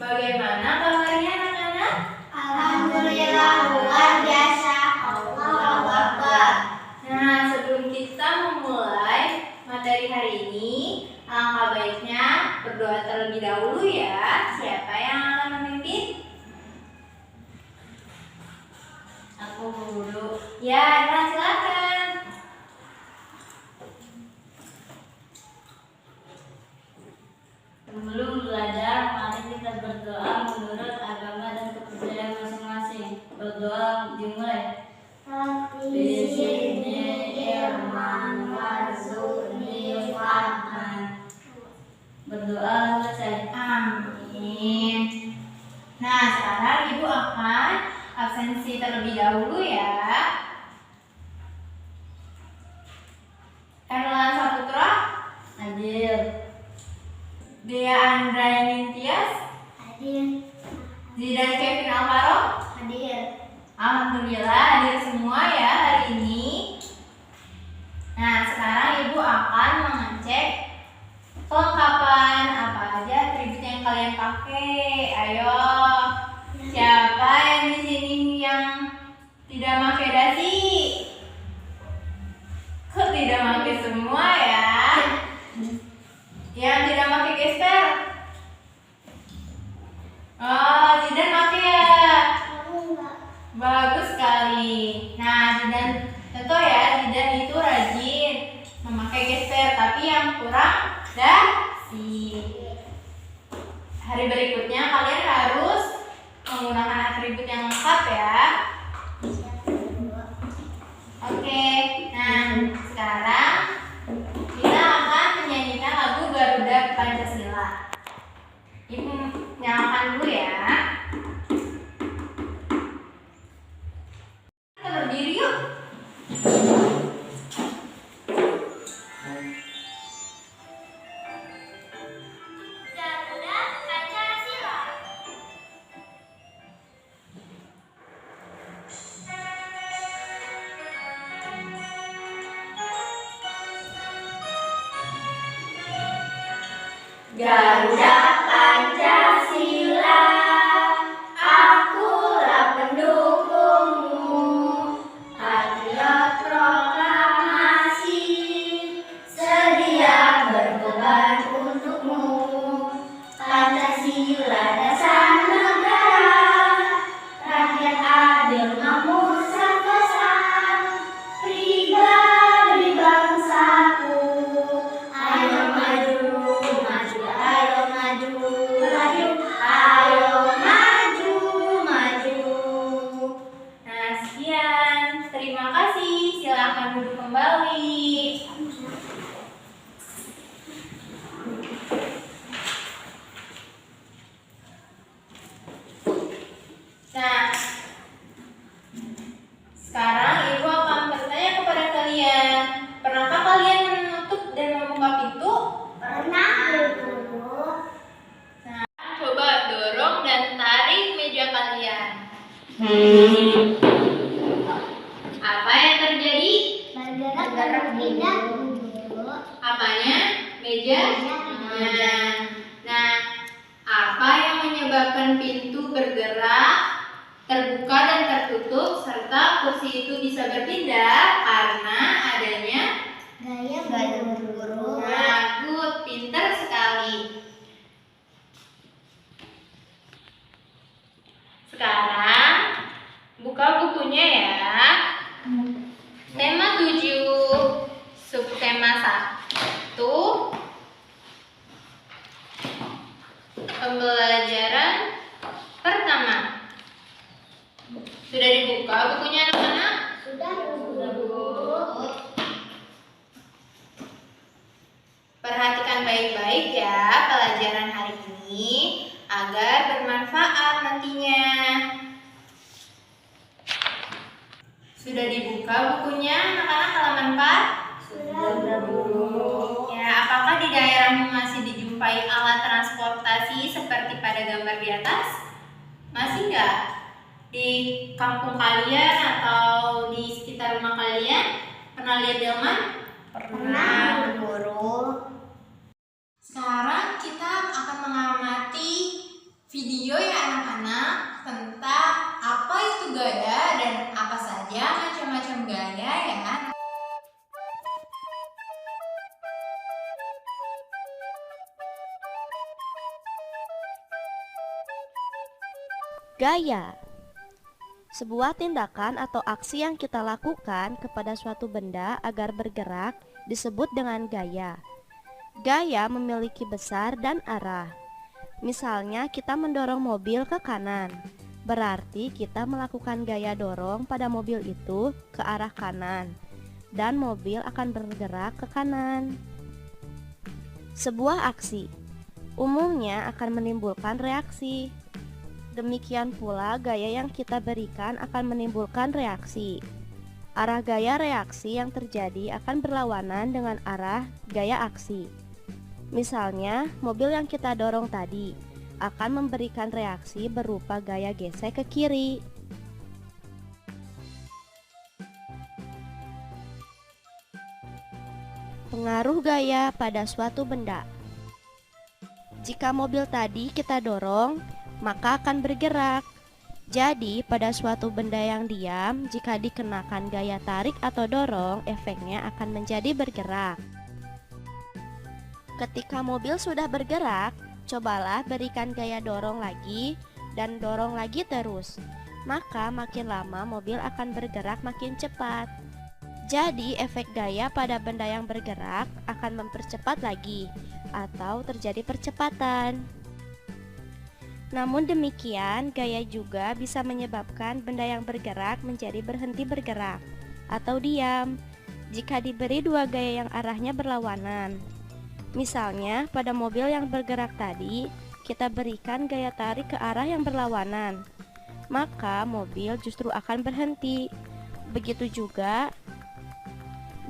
Bagaimana kabarnya anak-anak? Alhamdulillah luar biasa. Allahu Akbar. Nah, sebelum kita memulai materi hari ini, alangkah baiknya berdoa terlebih dahulu ya. Siapa yang akan memimpin? Aku dulu. Ya, nah silakan. Sebelum belajar, mari kita berdoa menurut agama dan kepercayaan masing-masing. Berdoa dimulai. Berdoa selesai. Amin. Nah, sekarang Ibu akan absensi terlebih dahulu ya. Erlan Saputra, Hadir. Dea Andra Nintias, Hadir. Zidan Kevin Alvaro. Hadir. Alhamdulillah hadir semua ya hari ini. Nah, sekarang Ibu akan mengecek kelengkapan apa aja atribut yang kalian pakai. Ayo, siapa yang di sini yang tidak pakai dasi? Kok tidak pakai semua ya? Yang tidak pakai gesper? Oh, Zidan pakai ya? Bagus sekali. Nah, Zidan tentu ya, Zidan itu rajin memakai gesper, tapi yang kurang dasi. Hari berikutnya kalian harus menggunakan atribut yang lengkap ya. Oke, nah sekarang kita akan menyanyikan lagu Garuda Pancasila. Ibu nyalakan dulu ya. Kita berdiri yuk. Garuda Pancasila. Garuda Pancasila, akulah pendukungmu, patriot proklamasi, sedia berkorban untukmu. Pancasila dasar negara, rakyat adil makmur sentosa, pribadi bangsaku, ayo maju, maju, ayo maju, maju, ayo maju, maju. Nah, sekian. Terima kasih. Silakan duduk kembali. Nah, sekarang Ibu akan bertanya kepada kalian. Pernahkah kalian menutup dan membuka pintu? Pernah, Guru. Nah, coba dorong dan tarik meja kalian. Apa yang terjadi? Bergerak pindah, Guru. Apanya? Meja? Nah, apa yang menyebabkan pintu bergerak, terbuka dan tertutup, serta kursi itu bisa berpindah? Karena adanya Gaya, Guru. Nah, good, pinter sekali. Sekarang buka bukunya ya. Tema 7, subtema 1, pembelajaran pertama. Sudah dibuka bukunya anak-anak? Sudah, Guru. Perhatikan baik-baik ya pelajaran hari ini agar bermanfaat nantinya. Sudah dibuka bukunya anak-anak halaman 4? Sudah, Guru. Ya, apakah di daerahmu masih dijumpai alat transportasi seperti pada gambar di atas? Masih nggak? Di kampung kalian atau di sekitar rumah kalian pernah lihat delman? Pernah, Guru. Sekarang kita akan mengamati video ya anak-anak tentang apa itu gaya dan apa saja macam-macam gaya ya. Gaya, sebuah tindakan atau aksi yang kita lakukan kepada suatu benda agar bergerak disebut dengan gaya. Gaya memiliki besar dan arah. Misalnya kita mendorong mobil ke kanan, berarti kita melakukan gaya dorong pada mobil itu ke arah kanan, dan mobil akan bergerak ke kanan. Sebuah aksi umumnya akan menimbulkan reaksi. Demikian pula gaya yang kita berikan akan menimbulkan reaksi. Arah gaya reaksi yang terjadi akan berlawanan dengan arah gaya aksi. Misalnya, mobil yang kita dorong tadi akan memberikan reaksi berupa gaya gesek ke kiri. Pengaruh gaya pada suatu benda. Jika mobil tadi kita dorong, maka akan bergerak. Jadi, pada suatu benda yang diam, jika dikenakan gaya tarik atau dorong, efeknya akan menjadi bergerak. Ketika mobil sudah bergerak, cobalah berikan gaya dorong lagi dan dorong lagi terus. Maka makin lama mobil akan bergerak makin cepat. Jadi efek gaya pada benda yang bergerak akan mempercepat lagi atau terjadi percepatan. Namun demikian, gaya juga bisa menyebabkan benda yang bergerak menjadi berhenti bergerak atau diam jika diberi dua gaya yang arahnya berlawanan. Misalnya, pada mobil yang bergerak tadi, kita berikan gaya tarik ke arah yang berlawanan, maka mobil justru akan berhenti. Begitu juga,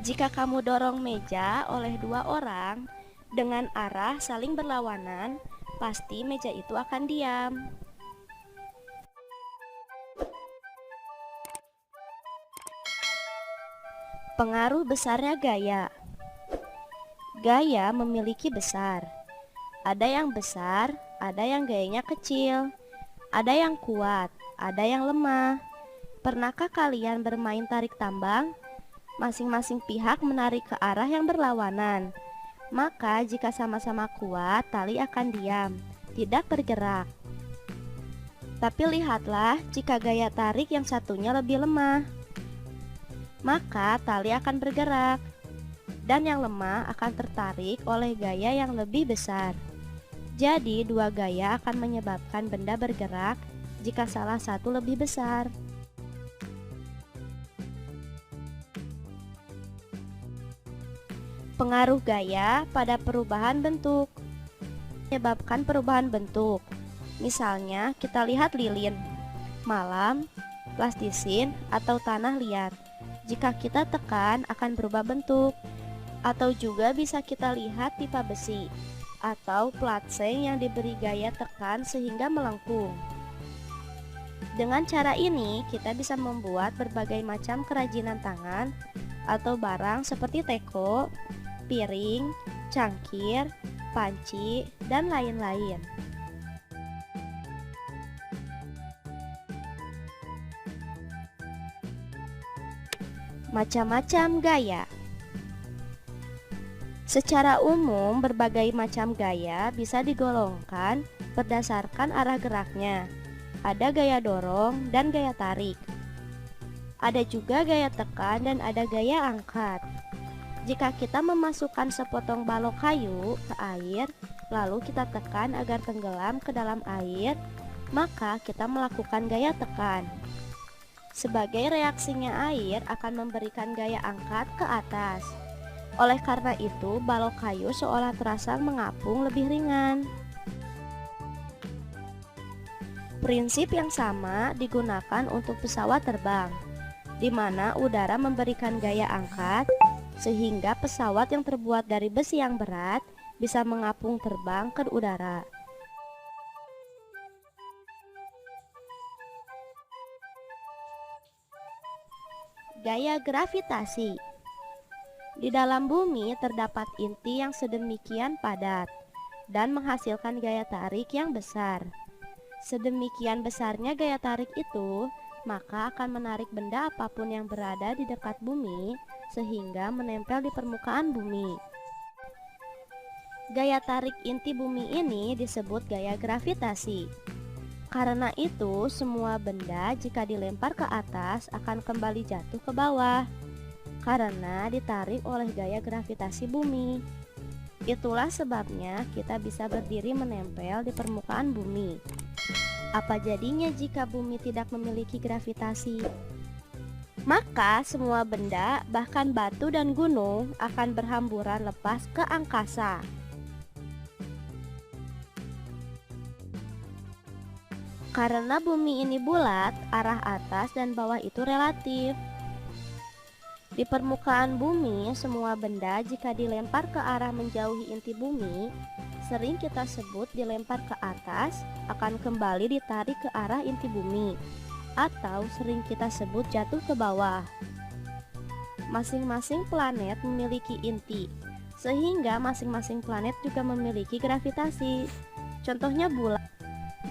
jika kamu dorong meja oleh dua orang dengan arah saling berlawanan, pasti meja itu akan diam. Pengaruh besarnya gaya. Gaya memiliki besar. Ada yang besar, ada yang gayanya kecil, ada yang kuat, ada yang lemah. Pernahkah kalian bermain tarik tambang? Masing-masing pihak menarik ke arah yang berlawanan. Maka jika sama-sama kuat, tali akan diam, tidak bergerak. Tapi lihatlah, jika gaya tarik yang satunya lebih lemah, maka tali akan bergerak, dan yang lemah akan tertarik oleh gaya yang lebih besar. Jadi, dua gaya akan menyebabkan benda bergerak jika salah satu lebih besar. Pengaruh gaya pada perubahan bentuk. Menyebabkan perubahan bentuk. Misalnya, kita lihat lilin, malam, plastisin, atau tanah liat. Jika kita tekan akan berubah bentuk. Atau juga bisa kita lihat pipa besi atau plat seng yang diberi gaya tekan sehingga melengkung. Dengan cara ini kita bisa membuat berbagai macam kerajinan tangan atau barang seperti teko, piring, cangkir, panci, dan lain-lain. Macam-macam gaya. Secara umum, berbagai macam gaya bisa digolongkan berdasarkan arah geraknya. Ada gaya dorong dan gaya tarik. Ada juga gaya tekan dan ada gaya angkat. Jika kita memasukkan sepotong balok kayu ke air, lalu kita tekan agar tenggelam ke dalam air, maka kita melakukan gaya tekan. Sebagai reaksinya air akan memberikan gaya angkat ke atas. Oleh karena itu, balok kayu seolah terasa mengapung lebih ringan. Prinsip yang sama digunakan untuk pesawat terbang, di mana udara memberikan gaya angkat, sehingga pesawat yang terbuat dari besi yang berat bisa mengapung terbang ke udara. Gaya gravitasi. Di dalam bumi terdapat inti yang sedemikian padat dan menghasilkan gaya tarik yang besar. Sedemikian besarnya gaya tarik itu, maka akan menarik benda apapun yang berada di dekat bumi sehingga menempel di permukaan bumi. Gaya tarik inti bumi ini disebut gaya gravitasi. Karena itu, semua benda jika dilempar ke atas akan kembali jatuh ke bawah karena ditarik oleh gaya gravitasi bumi. Itulah sebabnya kita bisa berdiri menempel di permukaan bumi. Apa jadinya jika bumi tidak memiliki gravitasi? Maka semua benda, bahkan batu dan gunung, akan berhamburan lepas ke angkasa. Karena bumi ini bulat, arah atas dan bawah itu relatif. Di permukaan bumi, semua benda jika dilempar ke arah menjauhi inti bumi, sering kita sebut dilempar ke atas, akan kembali ditarik ke arah inti bumi, atau sering kita sebut jatuh ke bawah. Masing-masing planet memiliki inti, sehingga masing-masing planet juga memiliki gravitasi. Contohnya bulan.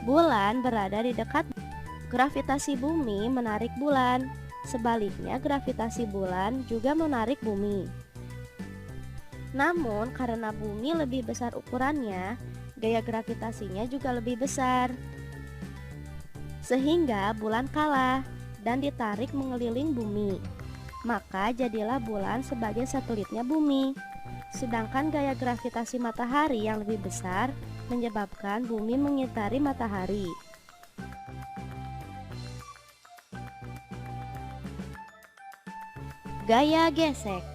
Bulan berada di dekat gravitasi bumi menarik bulan. Sebaliknya, gravitasi bulan juga menarik bumi. Namun, karena bumi lebih besar ukurannya, gaya gravitasinya juga lebih besar. Sehingga bulan kalah dan ditarik mengeliling bumi. Maka jadilah bulan sebagai satelitnya bumi. Sedangkan gaya gravitasi matahari yang lebih besar menyebabkan bumi mengitari matahari. Gaya gesek.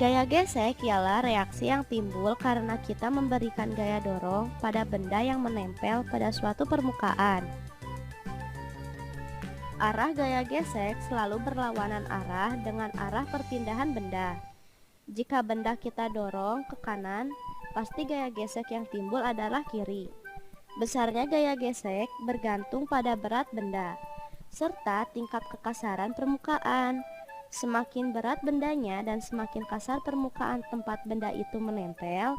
Gaya gesek ialah reaksi yang timbul karena kita memberikan gaya dorong pada benda yang menempel pada suatu permukaan. Arah gaya gesek selalu berlawanan arah dengan arah perpindahan benda. Jika benda kita dorong ke kanan, pasti gaya gesek yang timbul adalah kiri. Besarnya gaya gesek bergantung pada berat benda, serta tingkat kekasaran permukaan. Semakin berat bendanya dan semakin kasar permukaan tempat benda itu menempel,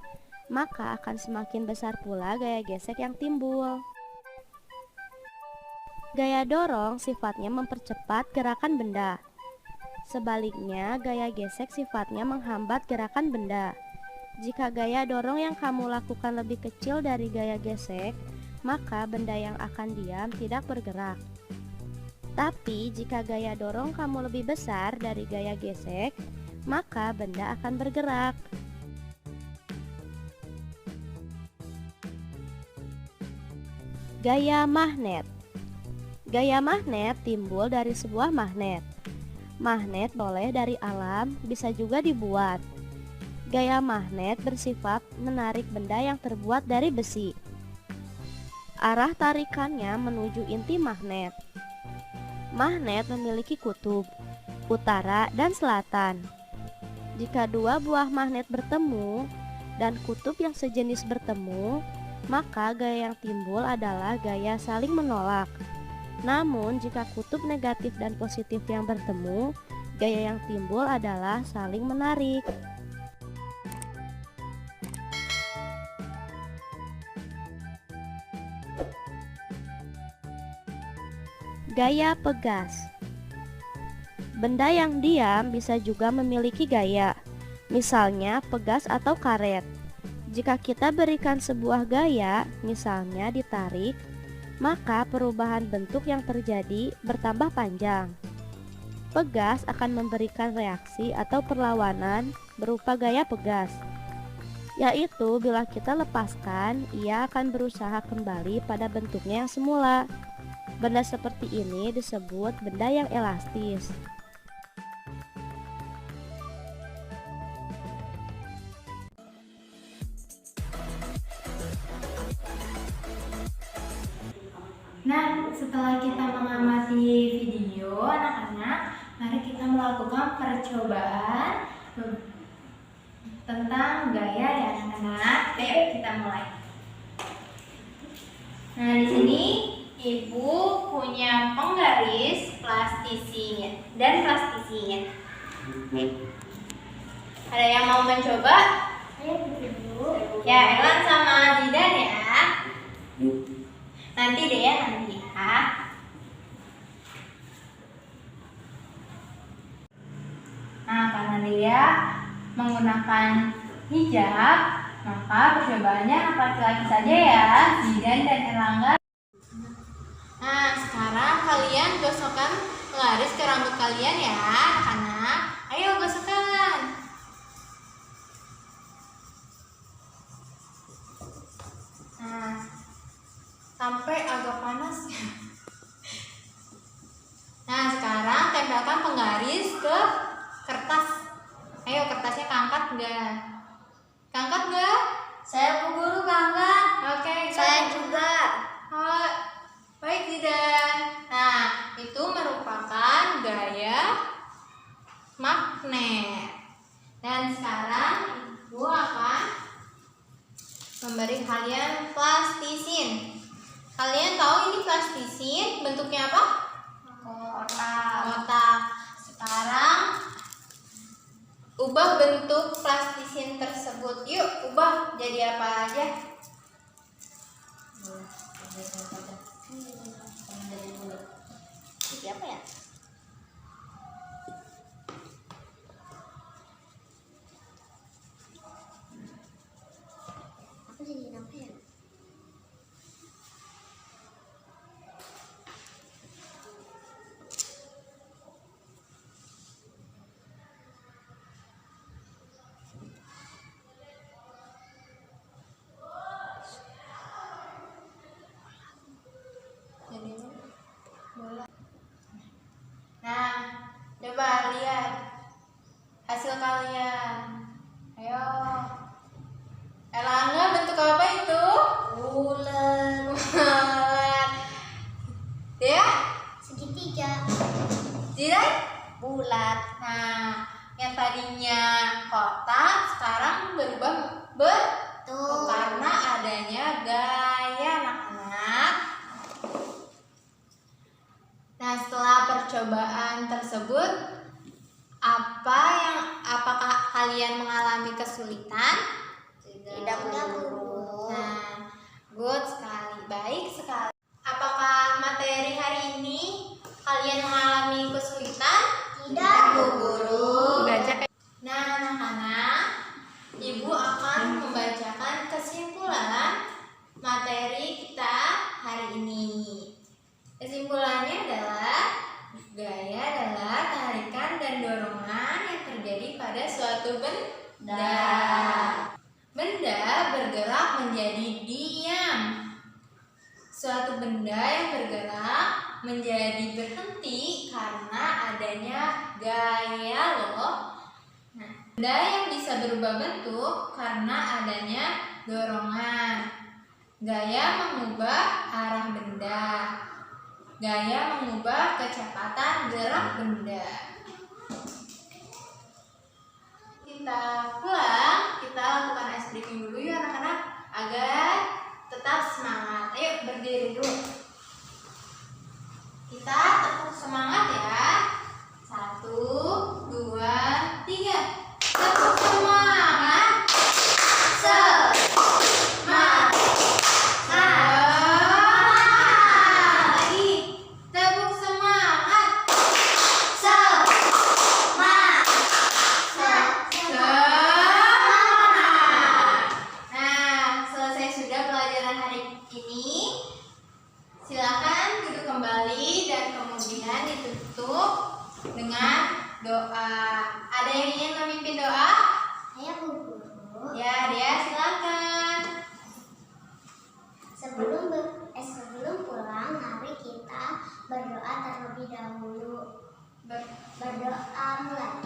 maka akan semakin besar pula gaya gesek yang timbul. Gaya dorong sifatnya mempercepat gerakan benda. Sebaliknya, gaya gesek sifatnya menghambat gerakan benda. Jika gaya dorong yang kamu lakukan lebih kecil dari gaya gesek, maka benda yang akan diam tidak bergerak. Tapi jika gaya dorong kamu lebih besar dari gaya gesek, maka benda akan bergerak. Gaya magnet. Gaya magnet timbul dari sebuah magnet. Magnet boleh dari alam, bisa juga dibuat. Gaya magnet bersifat menarik benda yang terbuat dari besi. Arah tarikannya menuju inti magnet. Magnet memiliki kutub, utara dan selatan. Jika dua buah magnet bertemu dan kutub yang sejenis bertemu, maka gaya yang timbul adalah gaya saling menolak. Namun, jika kutub negatif dan positif yang bertemu, gaya yang timbul adalah saling menarik. Gaya pegas. Benda yang diam bisa juga memiliki gaya, misalnya pegas atau karet. Jika kita berikan sebuah gaya, misalnya ditarik, maka perubahan bentuk yang terjadi bertambah panjang. Pegas akan memberikan reaksi atau perlawanan berupa gaya pegas, yaitu bila kita lepaskan, ia akan berusaha kembali pada bentuknya yang semula. Benda seperti ini disebut benda yang elastis. Nah, setelah kita mengamati video anak-anak, mari kita melakukan percobaan tentang gaya ya anak-anak. Ayo kita mulai. Nah, di sini Ibu punya penggaris plastisinya dan plastisinya. Ada yang mau mencoba? Ya, Elan sama Zidan ya. Nanti deh ya, nanti ya. Nah, karena dia menggunakan hijab, maka percobaannya laki-laki saja ya, Zidan dan Erlangga. Nah, sekarang kalian gosokkan penggaris ke rambut kalian ya, anak-anak. Ayo gosokkan. Nah, sampai agak panas. Nah, sekarang tempelkan penggaris ke kertas. Ayo, kertasnya keangkat enggak? Keangkat enggak? Saya Bu Guru kakak. Oke, Saya juga. Oh, baik Zidan. Nah, itu merupakan gaya magnet. Dan sekarang Ibu akan memberi kalian plastisin. Kalian tahu ini plastisin bentuknya apa? Kotak. Sekarang ubah bentuk plastisin tersebut. Yuk, ubah jadi apa aja? Jadi apa ya? Aku jadi apa ya? Jadi bola. Nah, coba lihat hasil kalian. Ayo. Erlangga, bentuk apa itu? Bulan. Bulat. Ya? Segitiga. Zidan? Bulat. Nah, yang tadinya kotak sekarang berubah bentuk karena adanya gaya, anak-anak. Nah, setelah percobaan tersebut, apakah kalian mengalami kesulitan? Tidak punya guru. Nah, good sekali, baik sekali. Apakah materi hari ini kalian mengalami kesulitan? Tidak, Bu Guru. Nah, anak-anak, Ibu akan membacakan kesimpulan materi kita hari ini. Kesimpulannya adalah gaya adalah tarikan dan dorongan yang terjadi pada suatu benda. Benda bergerak menjadi diam. Suatu benda yang bergerak menjadi berhenti karena adanya gaya loh. Nah, benda yang bisa berubah bentuk karena adanya dorongan. Gaya mengubah arah benda. Gaya mengubah kecepatan gerak benda. Kita pulang, kita lakukan ice breaking dulu ya anak-anak agar tetap semangat. Ayo berdiri dulu. Kita tepuk semangat ya. 1, 2, 3. Tepuk semangat. Semangat. Lagi. Tepuk semangat. Semangat. Nah, selesai sudah pelajaran hari ini. Silakan duduk kembali dan kemudian ditutup dengan doa. Ada yang ingin memimpin doa? Saya Bu Guru. Ya, dia silakan. Sebelum pulang, mari kita berdoa terlebih dahulu. Berdoa mulai.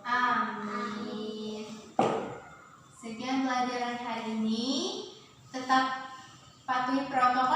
Amin. Sekian pelajaran hari ini. Tetap patuhi protokol